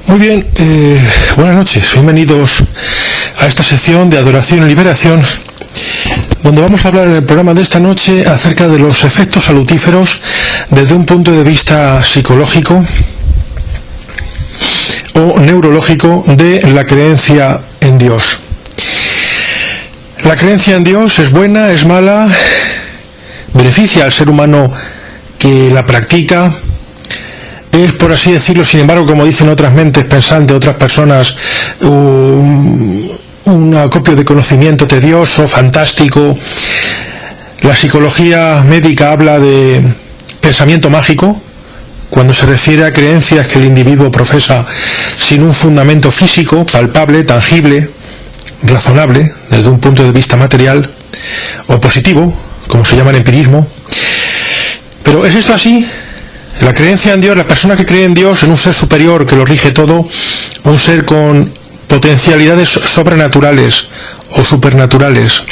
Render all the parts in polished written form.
Muy bien, buenas noches, bienvenidos a esta sección de Adoración y Liberación, donde vamos a hablar en el programa de esta noche acerca de los efectos salutíferos desde un punto de vista psicológico o neurológico de la creencia en Dios. La creencia en Dios es buena, es mala, beneficia al ser humano que la practica. Es, por así decirlo, sin embargo, como dicen otras mentes pensantes, otras personas, un acopio de conocimiento tedioso, fantástico. La psicología médica habla de pensamiento mágico, cuando se refiere a creencias que el individuo profesa sin un fundamento físico, palpable, tangible, razonable, desde un punto de vista material, o positivo, como se llama el empirismo. Pero ¿es esto así? La creencia en Dios, la persona que cree en Dios, en un ser superior que lo rige todo, un ser con potencialidades sobrenaturales o supernaturales,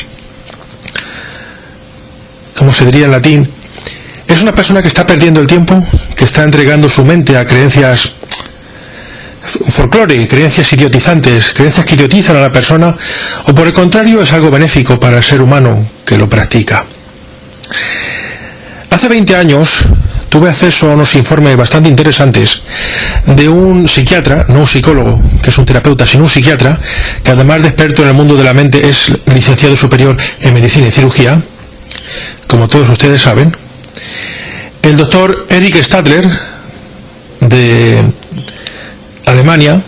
como se diría en latín, es una persona que está perdiendo el tiempo, que está entregando su mente a creencias folclore, creencias idiotizantes, creencias que idiotizan a la persona, o por el contrario es algo benéfico para el ser humano que lo practica. Hace 20 años tuve acceso a unos informes bastante interesantes de un psiquiatra, no un psicólogo, que es un terapeuta, sino un psiquiatra, que además de experto en el mundo de la mente es licenciado superior en medicina y cirugía, como todos ustedes saben. El doctor Erich Stadler, de Alemania.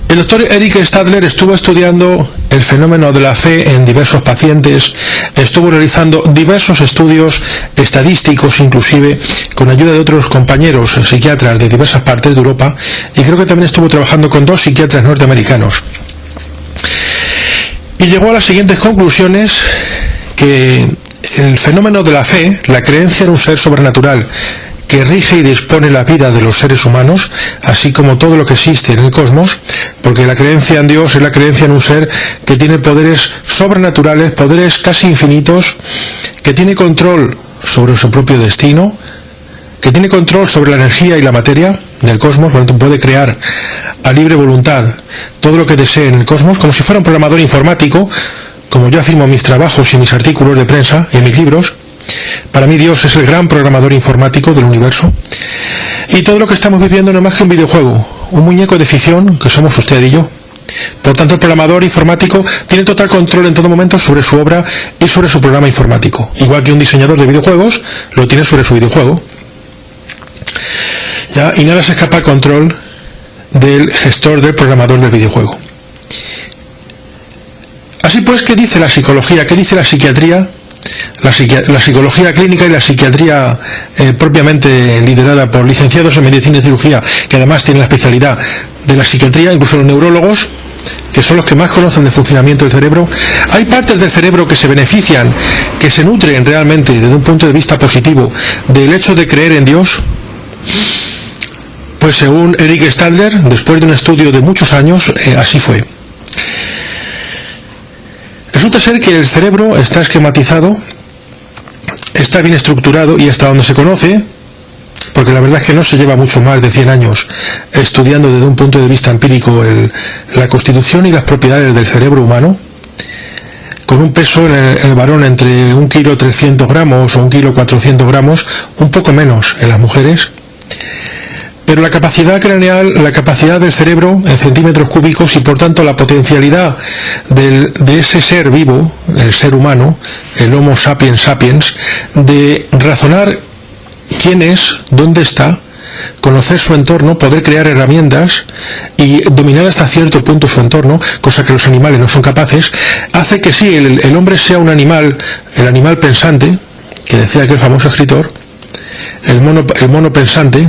El doctor Erich Stadler estuvo estudiando el fenómeno de la fe en diversos pacientes, estuvo realizando diversos estudios estadísticos, inclusive con ayuda de otros compañeros psiquiatras de diversas partes de Europa, y creo que también estuvo trabajando con 2 psiquiatras norteamericanos. Y llegó a las siguientes conclusiones: que el fenómeno de la fe, la creencia en un ser sobrenatural que rige y dispone la vida de los seres humanos, así como todo lo que existe en el cosmos, porque la creencia en Dios es la creencia en un ser que tiene poderes sobrenaturales, poderes casi infinitos, que tiene control sobre su propio destino, que tiene control sobre la energía y la materia del cosmos, puede crear a libre voluntad todo lo que desee en el cosmos, como si fuera un programador informático, como yo afirmo en mis trabajos y mis artículos de prensa y en mis libros. Para mí Dios es el gran programador informático del universo, y todo lo que estamos viviendo no es más que un videojuego, un muñeco de ficción que somos usted y yo. Por tanto, el programador informático tiene total control en todo momento sobre su obra y sobre su programa informático, igual que un diseñador de videojuegos lo tiene sobre su videojuego. ¿Ya? Y nada se escapa al control del gestor, del programador del videojuego. Así pues, ¿qué dice la psicología? ¿Qué dice la psiquiatría? La psicología clínica y la psiquiatría propiamente liderada por licenciados en medicina y cirugía, que además tienen la especialidad de la psiquiatría, incluso los neurólogos, que son los que más conocen del funcionamiento del cerebro. Hay partes del cerebro que se benefician, que se nutren realmente desde un punto de vista positivo del hecho de creer en Dios. Pues según Erich Stadler, después de un estudio de muchos años, así fue. Resulta ser que el cerebro está esquematizado, está bien estructurado, y hasta donde se conoce, porque la verdad es que no se lleva mucho más de 100 años estudiando desde un punto de vista empírico la constitución y las propiedades del cerebro humano, con un peso en el varón entre 1,3 kg o 1,4 kg, un poco menos en las mujeres. Pero la capacidad craneal, la capacidad del cerebro en centímetros cúbicos, y por tanto la potencialidad de ese ser vivo, el ser humano, el Homo sapiens sapiens, de razonar quién es, dónde está, conocer su entorno, poder crear herramientas y dominar hasta cierto punto su entorno, cosa que los animales no son capaces, hace que sí, el hombre sea un animal, el animal pensante, que decía aquel famoso escritor, el mono pensante,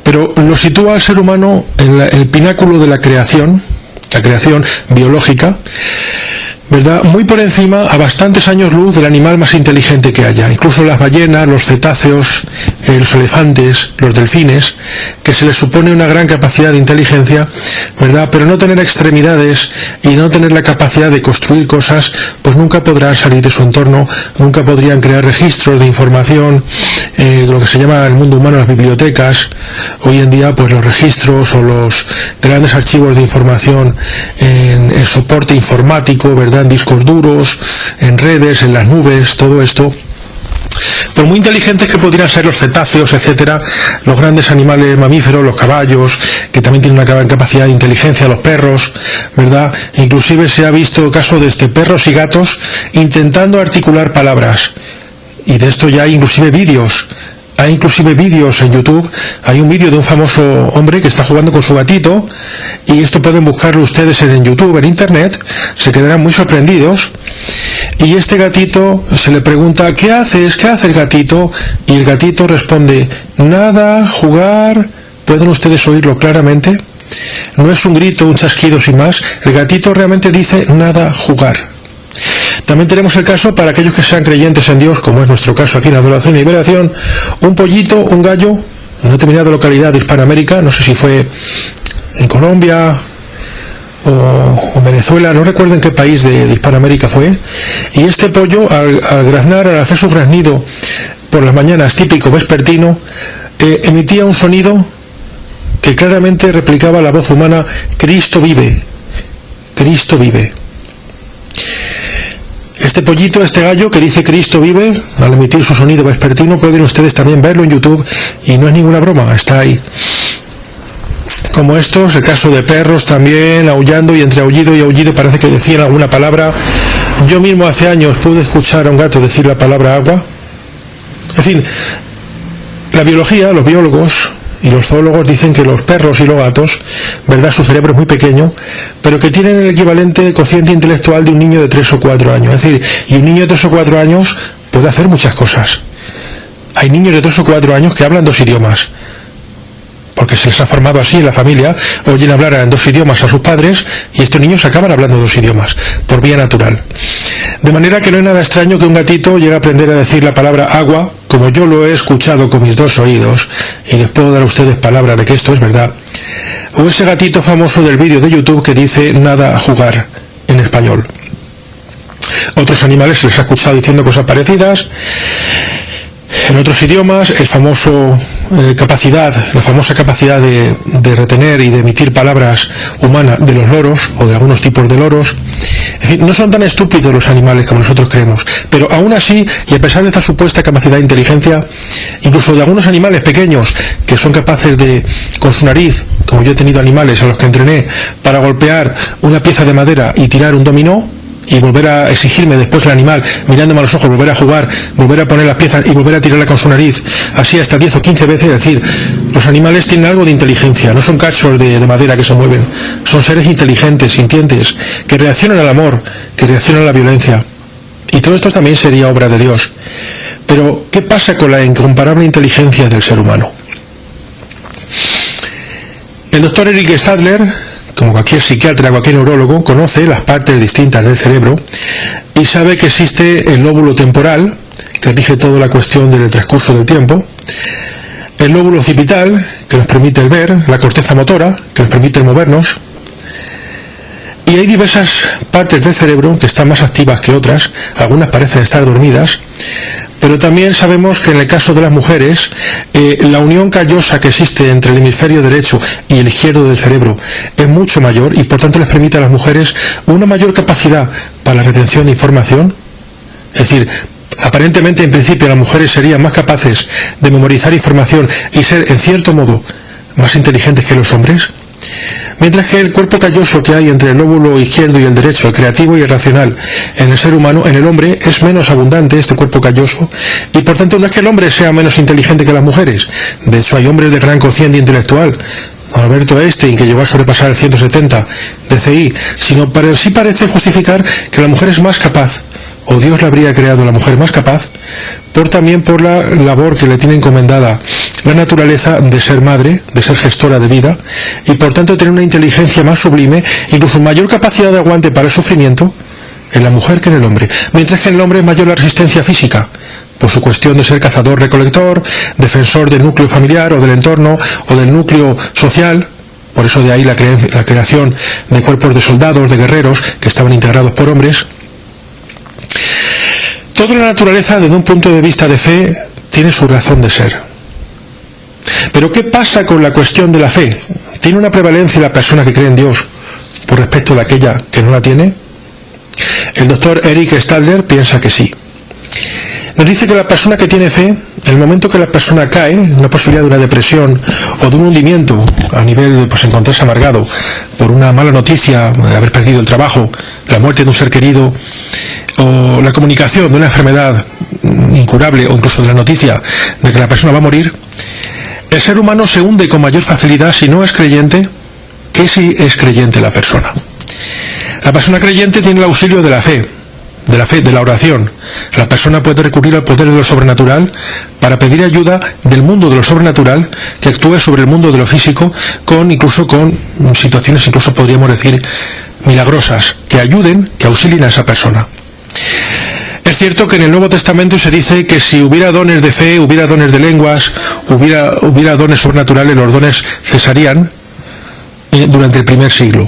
pero lo sitúa al ser humano en el pináculo de la creación biológica, ¿verdad? Muy por encima, a bastantes años luz, del animal más inteligente que haya. Incluso las ballenas, los cetáceos, los elefantes, los delfines, que se les supone una gran capacidad de inteligencia, ¿verdad? Pero no tener extremidades y no tener la capacidad de construir cosas, pues nunca podrán salir de su entorno, nunca podrían crear registros de información, lo que se llama en el mundo humano las bibliotecas. Hoy en día pues los registros o los grandes archivos de información en soporte informático, ¿verdad? En discos duros, en redes, en las nubes, todo esto, por muy inteligentes que pudieran ser los cetáceos, etcétera, los grandes animales mamíferos, los caballos, que también tienen una gran capacidad de inteligencia, los perros, ¿verdad? Inclusive se ha visto casos de perros y gatos intentando articular palabras, y de esto ya hay inclusive vídeos. Hay inclusive vídeos en YouTube. Hay un vídeo de un famoso hombre que está jugando con su gatito, y esto pueden buscarlo ustedes en YouTube, en internet, se quedarán muy sorprendidos. Y este gatito se le pregunta: ¿qué haces? ¿Qué hace el gatito? Y el gatito responde: nada, jugar. ¿Pueden ustedes oírlo claramente? No es un grito, un chasquido sin más. El gatito realmente dice: nada, jugar. También tenemos el caso, para aquellos que sean creyentes en Dios, como es nuestro caso aquí en Adoración y Liberación, un pollito, un gallo, en una determinada localidad de Hispanoamérica, no sé si fue en Colombia o Venezuela, no recuerdo en qué país de Hispanoamérica fue, y este pollo al graznar, al hacer su graznido por las mañanas típico vespertino, emitía un sonido que claramente replicaba la voz humana: Cristo vive, Cristo vive. Este pollito, este gallo que dice Cristo vive, al emitir su sonido vespertino, pueden ustedes también verlo en YouTube, y no es ninguna broma, está ahí. Como estos, el caso de perros también, aullando, y entre aullido y aullido parece que decían alguna palabra. Yo mismo hace años pude escuchar a un gato decir la palabra agua. En fin, la biología, los biólogos y los zoólogos dicen que los perros y los gatos, ¿verdad?, su cerebro es muy pequeño, pero que tienen el equivalente cociente intelectual de un niño de 3 o 4 años. Es decir, y un niño de 3 o 4 años puede hacer muchas cosas. Hay niños de 3 o 4 años que hablan 2 idiomas, porque se les ha formado así en la familia, oyen hablar en 2 idiomas a sus padres, y estos niños acaban hablando 2 idiomas, por vía natural. De manera que no hay nada extraño que un gatito llegue a aprender a decir la palabra agua, como yo lo he escuchado con mis 2 oídos, y les puedo dar a ustedes palabra de que esto es verdad. O ese gatito famoso del vídeo de YouTube que dice nada, jugar, en español. Otros animales se les ha escuchado diciendo cosas parecidas en otros idiomas. La famosa capacidad de retener y de emitir palabras humanas de los loros, o de algunos tipos de loros. En fin, no son tan estúpidos los animales como nosotros creemos, pero aún así, y a pesar de esta supuesta capacidad de inteligencia, incluso de algunos animales pequeños que son capaces de, con su nariz, como yo he tenido animales a los que entrené, para golpear una pieza de madera y tirar un dominó, y volver a exigirme después el animal, mirándome a los ojos, volver a jugar, volver a poner las piezas y volver a tirarla con su nariz, así hasta 10 o 15 veces. Es decir, los animales tienen algo de inteligencia, no son cachos de madera que se mueven, son seres inteligentes, sintientes, que reaccionan al amor, que reaccionan a la violencia. Y todo esto también sería obra de Dios. Pero, ¿qué pasa con la incomparable inteligencia del ser humano? El doctor Eric Stadler, como cualquier psiquiatra, cualquier neurólogo, conoce las partes distintas del cerebro y sabe que existe el lóbulo temporal, que rige toda la cuestión del transcurso del tiempo, el lóbulo occipital, que nos permite el ver, la corteza motora, que nos permite movernos, y hay diversas partes del cerebro que están más activas que otras, algunas parecen estar dormidas, pero también sabemos que en el caso de las mujeres, la unión callosa que existe entre el hemisferio derecho y el izquierdo del cerebro es mucho mayor, y por tanto les permite a las mujeres una mayor capacidad para la retención de información. Es decir, aparentemente en principio las mujeres serían más capaces de memorizar información y ser en cierto modo más inteligentes que los hombres, mientras que el cuerpo calloso que hay entre el lóbulo izquierdo y el derecho, el creativo y el racional, en el ser humano, en el hombre, es menos abundante este cuerpo calloso, y por tanto no es que el hombre sea menos inteligente que las mujeres. De hecho, hay hombres de gran cociente intelectual, don Alberto Einstein, que llegó a sobrepasar el 170 de CI, pero sí parece justificar que la mujer es más capaz, o Dios le habría creado a la mujer más capaz, también por la labor que le tiene encomendada la naturaleza de ser madre, de ser gestora de vida, y por tanto tener una inteligencia más sublime, incluso mayor capacidad de aguante para el sufrimiento, en la mujer que en el hombre, mientras que en el hombre es mayor la resistencia física, por su cuestión de ser cazador-recolector, defensor del núcleo familiar o del entorno o del núcleo social. Por eso de ahí la creación de cuerpos de soldados, de guerreros, que estaban integrados por hombres. Toda la naturaleza, desde un punto de vista de fe, tiene su razón de ser. Pero ¿qué pasa con la cuestión de la fe? ¿Tiene una prevalencia la persona que cree en Dios por respecto de aquella que no la tiene? El doctor Eric Stadler piensa que sí. Nos dice que la persona que tiene fe, en el momento que la persona cae, una posibilidad de una depresión o de un hundimiento a nivel de encontrarse amargado por una mala noticia, haber perdido el trabajo, la muerte de un ser querido, o la comunicación de una enfermedad incurable, o incluso de la noticia de que la persona va a morir, el ser humano se hunde con mayor facilidad si no es creyente que si es creyente la persona. La persona creyente tiene el auxilio de la fe, de la oración. La persona puede recurrir al poder de lo sobrenatural para pedir ayuda del mundo de lo sobrenatural que actúe sobre el mundo de lo físico, incluso con situaciones, incluso podríamos decir, milagrosas, que ayuden, que auxilien a esa persona. Es cierto que en el Nuevo Testamento se dice que si hubiera dones de fe, hubiera dones de lenguas, hubiera dones sobrenaturales, los dones cesarían durante el primer siglo.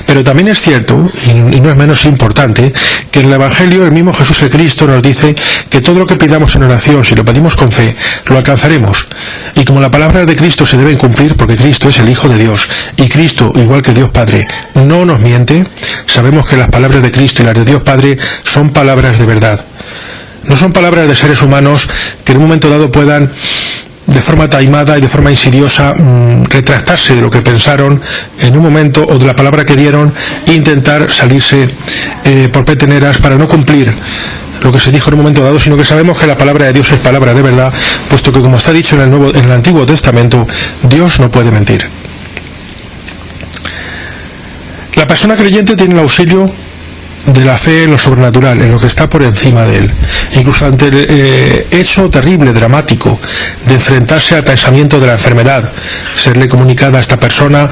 Pero también es cierto, y no es menos importante, que en el Evangelio el mismo Jesús el Cristo nos dice que todo lo que pidamos en oración, si lo pedimos con fe, lo alcanzaremos. Y como la palabra de Cristo se debe cumplir, porque Cristo es el Hijo de Dios, y Cristo, igual que Dios Padre, no nos miente, sabemos que las palabras de Cristo y las de Dios Padre son palabras de verdad. No son palabras de seres humanos que en un momento dado puedan, de forma taimada y de forma insidiosa, retractarse de lo que pensaron en un momento o de la palabra que dieron e intentar salirse por peteneras para no cumplir lo que se dijo en un momento dado, sino que sabemos que la palabra de Dios es palabra de verdad, puesto que, como está dicho en el Antiguo Testamento, Dios no puede mentir. La persona creyente tiene el auxilio de la fe en lo sobrenatural, en lo que está por encima de él. Incluso ante el hecho terrible, dramático, de enfrentarse al pensamiento de la enfermedad, serle comunicada a esta persona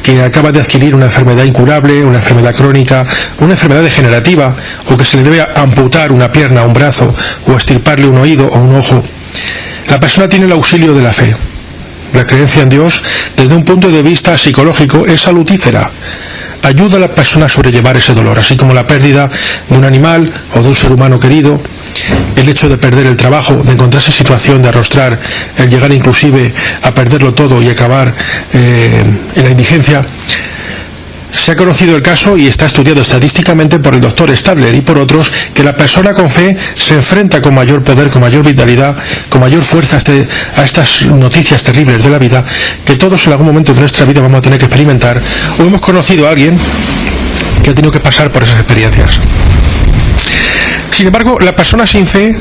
que acaba de adquirir una enfermedad incurable, una enfermedad crónica, una enfermedad degenerativa, o que se le debe amputar una pierna, un brazo, o extirparle un oído o un ojo. La persona tiene el auxilio de la fe. La creencia en Dios, desde un punto de vista psicológico, es salutífera. Ayuda a la persona a sobrellevar ese dolor, así como la pérdida de un animal o de un ser humano querido, el hecho de perder el trabajo, de encontrarse en situación de arrostrar, el llegar inclusive a perderlo todo y acabar en la indigencia. Se ha conocido el caso y está estudiado estadísticamente por el doctor Stadler y por otros, que la persona con fe se enfrenta con mayor poder, con mayor vitalidad, con mayor fuerza a estas noticias terribles de la vida, que todos en algún momento de nuestra vida vamos a tener que experimentar, o hemos conocido a alguien que ha tenido que pasar por esas experiencias. Sin embargo, la persona sin fe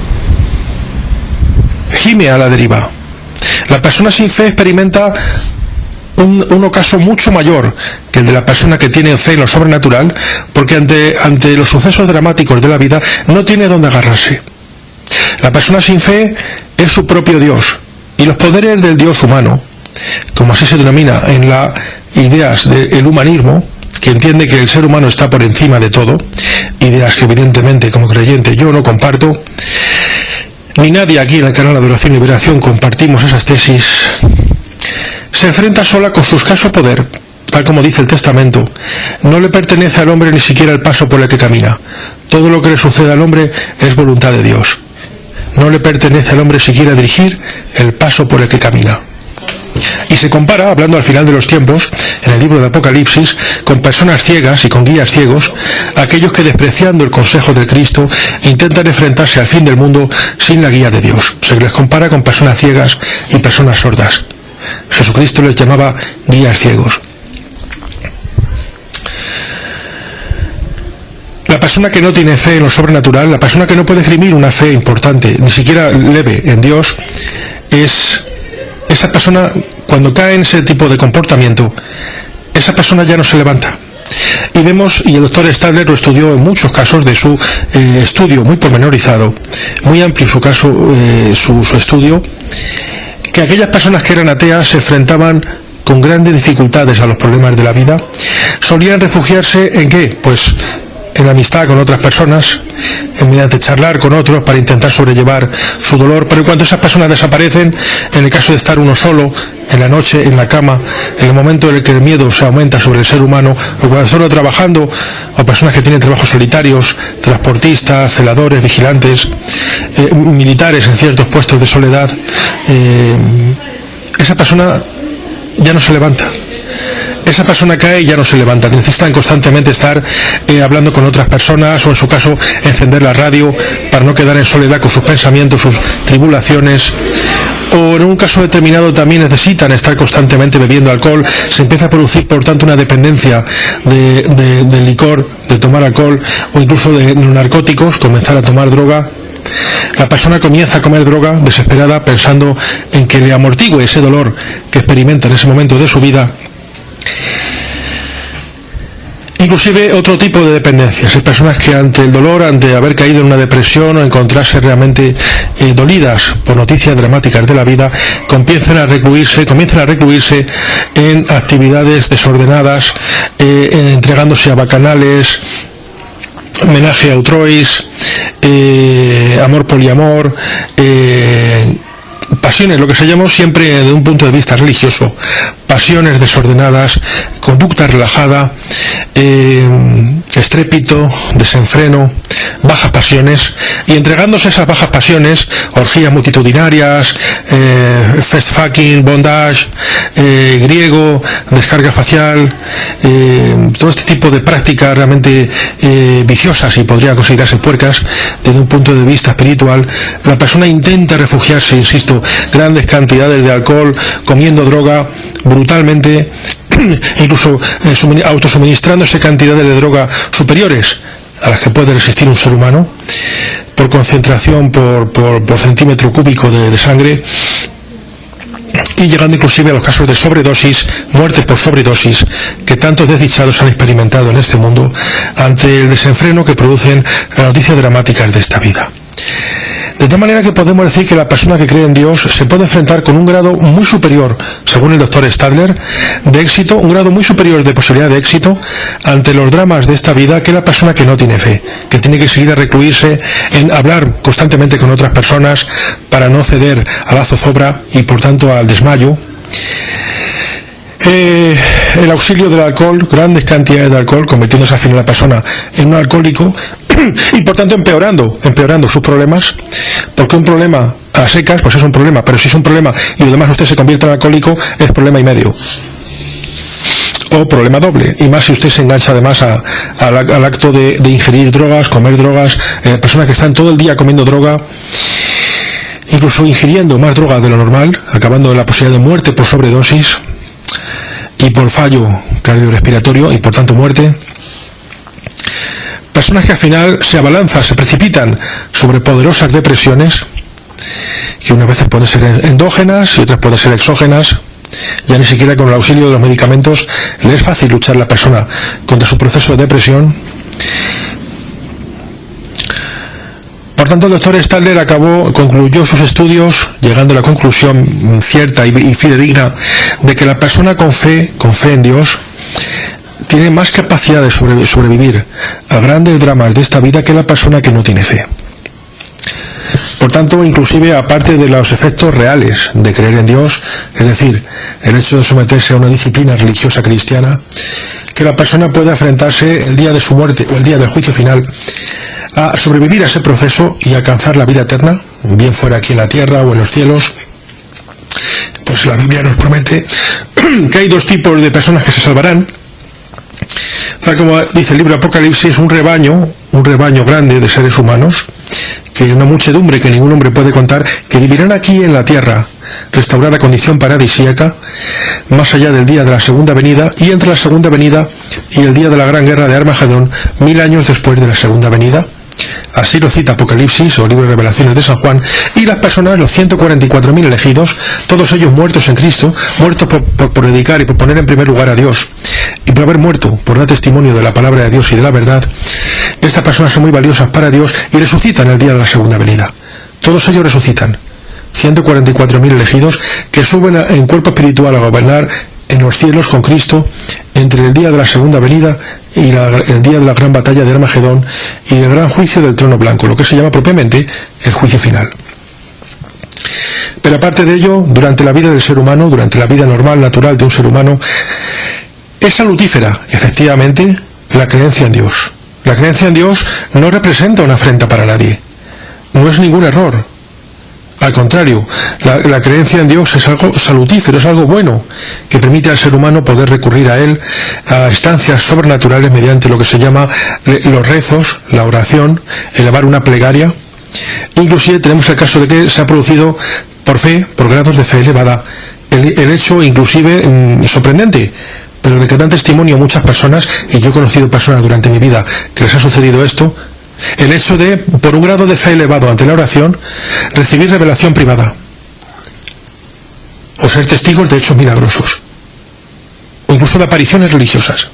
gime a la deriva. La persona sin fe experimenta un ocaso mucho mayor que el de la persona que tiene fe en lo sobrenatural, porque ante los sucesos dramáticos de la vida no tiene dónde agarrarse. La persona sin fe es su propio Dios, y los poderes del Dios humano, como así se denomina en las ideas del humanismo, que entiende que el ser humano está por encima de todo, ideas que evidentemente como creyente yo no comparto, ni nadie aquí en el canal Adoración y Liberación compartimos esas tesis, se enfrenta sola con su escaso poder, tal como dice el Testamento. No le pertenece al hombre ni siquiera el paso por el que camina. Todo lo que le sucede al hombre es voluntad de Dios. No le pertenece al hombre siquiera dirigir el paso por el que camina. Y se compara, hablando al final de los tiempos, en el libro de Apocalipsis, con personas ciegas y con guías ciegos, aquellos que, despreciando el consejo del Cristo, intentan enfrentarse al fin del mundo sin la guía de Dios. Se les compara con personas ciegas y personas sordas. Jesucristo les llamaba guías ciegos. La persona que no tiene fe en lo sobrenatural, la persona que no puede esgrimir una fe importante, ni siquiera leve en Dios, es esa persona, cuando cae en ese tipo de comportamiento, esa persona ya no se levanta. Y vemos, y el doctor Stadler lo estudió en muchos casos de su estudio muy pormenorizado, muy amplio su caso, su estudio, que aquellas personas que eran ateas se enfrentaban con grandes dificultades a los problemas de la vida. Solían refugiarse ¿en qué? Pues en amistad con otras personas, mediante charlar con otros para intentar sobrellevar su dolor, pero en cuanto esas personas desaparecen, en el caso de estar uno solo, en la noche, en la cama, en el momento en el que el miedo se aumenta sobre el ser humano, o cuando solo trabajando, o personas que tienen trabajos solitarios, transportistas, celadores, vigilantes, militares en ciertos puestos de soledad, esa persona ya no se levanta. Esa persona cae y ya no se levanta. Necesitan constantemente estar hablando con otras personas, o en su caso encender la radio para no quedar en soledad con sus pensamientos, sus tribulaciones. O en un caso determinado también necesitan estar constantemente bebiendo alcohol. Se empieza a producir por tanto una dependencia del licor, de tomar alcohol, o incluso de narcóticos, comenzar a tomar droga. La persona comienza a comer droga desesperada, pensando en que le amortigüe ese dolor que experimenta en ese momento de su vida. Inclusive otro tipo de dependencias. Hay personas que ante el dolor, ante haber caído en una depresión o encontrarse realmente dolidas por noticias dramáticas de la vida, comienzan a recluirse en actividades desordenadas, entregándose a bacanales, homenaje a autrois, amor poliamor, pasiones, lo que se llama siempre desde un punto de vista religioso, pasiones desordenadas, conducta relajada, estrépito, desenfreno, bajas pasiones, y entregándose a esas bajas pasiones, orgías multitudinarias, fast fucking, bondage, griego, descarga facial, todo este tipo de prácticas realmente viciosas y podría considerarse puercas desde un punto de vista espiritual. La persona intenta refugiarse, insisto, grandes cantidades de alcohol, comiendo droga brutalmente, incluso autosuministrándose cantidades de droga superiores a las que puede resistir un ser humano, por concentración por centímetro cúbico de sangre, y llegando inclusive a los casos de sobredosis, muerte por sobredosis, que tantos desdichados han experimentado en este mundo ante el desenfreno que producen las noticias dramáticas de esta vida. De tal manera que podemos decir que la persona que cree en Dios se puede enfrentar con un grado muy superior, según el doctor Stadler, de éxito, un grado muy superior de posibilidad de éxito ante los dramas de esta vida que la persona que no tiene fe, que tiene que seguir a recluirse en hablar constantemente con otras personas para no ceder a la zozobra y por tanto al desmayo. El auxilio del alcohol, grandes cantidades de alcohol, convirtiéndose al final la persona en un alcohólico y por tanto empeorando sus problemas, porque un problema a secas pues es un problema, pero si es un problema y además usted se convierte en alcohólico, es problema y medio, o problema doble, y más si usted se engancha además al acto de ingerir drogas, comer drogas, personas que están todo el día comiendo droga, incluso ingiriendo más droga de lo normal, acabando en la posibilidad de muerte por sobredosis y por fallo cardiorrespiratorio y por tanto muerte. Personas que al final se abalanzan, se precipitan sobre poderosas depresiones, que unas veces pueden ser endógenas y otras pueden ser exógenas. Ya ni siquiera con el auxilio de los medicamentos le es fácil luchar a la persona contra su proceso de depresión. Por tanto, el doctor Stadler concluyó sus estudios llegando a la conclusión cierta y fidedigna de que la persona con fe en Dios tiene más capacidad de sobrevivir a grandes dramas de esta vida que la persona que no tiene fe. Por tanto, inclusive aparte de los efectos reales de creer en Dios, es decir, el hecho de someterse a una disciplina religiosa cristiana, que la persona pueda enfrentarse el día de su muerte o el día del juicio final a sobrevivir a ese proceso y alcanzar la vida eterna, bien fuera aquí en la tierra o en los cielos. Pues la Biblia nos promete que hay dos tipos de personas que se salvarán, tal como dice el libro Apocalipsis, un rebaño grande de seres humanos, que una muchedumbre que ningún hombre puede contar, que vivirán aquí en la tierra, restaurada condición paradisíaca, más allá del día de la segunda venida, y entre la segunda venida y el día de la gran guerra de Armagedón, 1000 años después de la segunda venida. Así lo cita Apocalipsis o el libro de Revelaciones de San Juan. Y las personas, los 144.000 elegidos, todos ellos muertos en Cristo, muertos por predicar y por poner en primer lugar a Dios, y por haber muerto por dar testimonio de la palabra de Dios y de la verdad. Estas personas son muy valiosas para Dios y resucitan el día de la segunda venida. Todos ellos resucitan. 144.000 elegidos que suben en cuerpo espiritual a gobernar en los cielos con Cristo entre el día de la segunda venida y el día de la gran batalla de Armagedón y el gran juicio del trono blanco, lo que se llama propiamente el juicio final. Pero aparte de ello, durante la vida del ser humano, durante la vida normal, natural de un ser humano, es salutífera, efectivamente, la creencia en Dios. La creencia en Dios no representa una afrenta para nadie, no es ningún error. Al contrario, la creencia en Dios es algo salutífero, es algo bueno, que permite al ser humano poder recurrir a Él, a instancias sobrenaturales mediante lo que se llama los rezos, la oración, elevar una plegaria. Inclusive tenemos el caso de que se ha producido por fe, por grados de fe elevada, el hecho inclusive sorprendente, pero de que dan testimonio muchas personas, y yo he conocido personas durante mi vida que les ha sucedido esto, el hecho de, por un grado de fe elevado ante la oración, recibir revelación privada o ser testigos de hechos milagrosos o incluso de apariciones religiosas.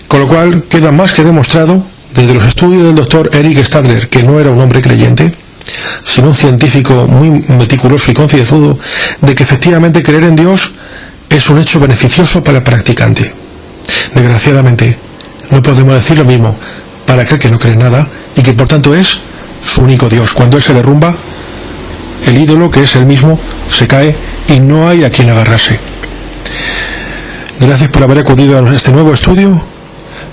Con lo cual queda más que demostrado desde los estudios del doctor Eric Stadler, que no era un hombre creyente, sino un científico muy meticuloso y concienzudo, de que efectivamente creer en Dios es un hecho beneficioso para el practicante. Desgraciadamente no podemos decir lo mismo para aquel que no cree nada y que por tanto es su único Dios. Cuando él se derrumba, el ídolo, que es él mismo, se cae y no hay a quien agarrarse. Gracias por haber acudido a este nuevo estudio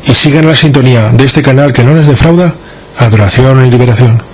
y sigan la sintonía de este canal que no les defrauda, Adoración y Liberación.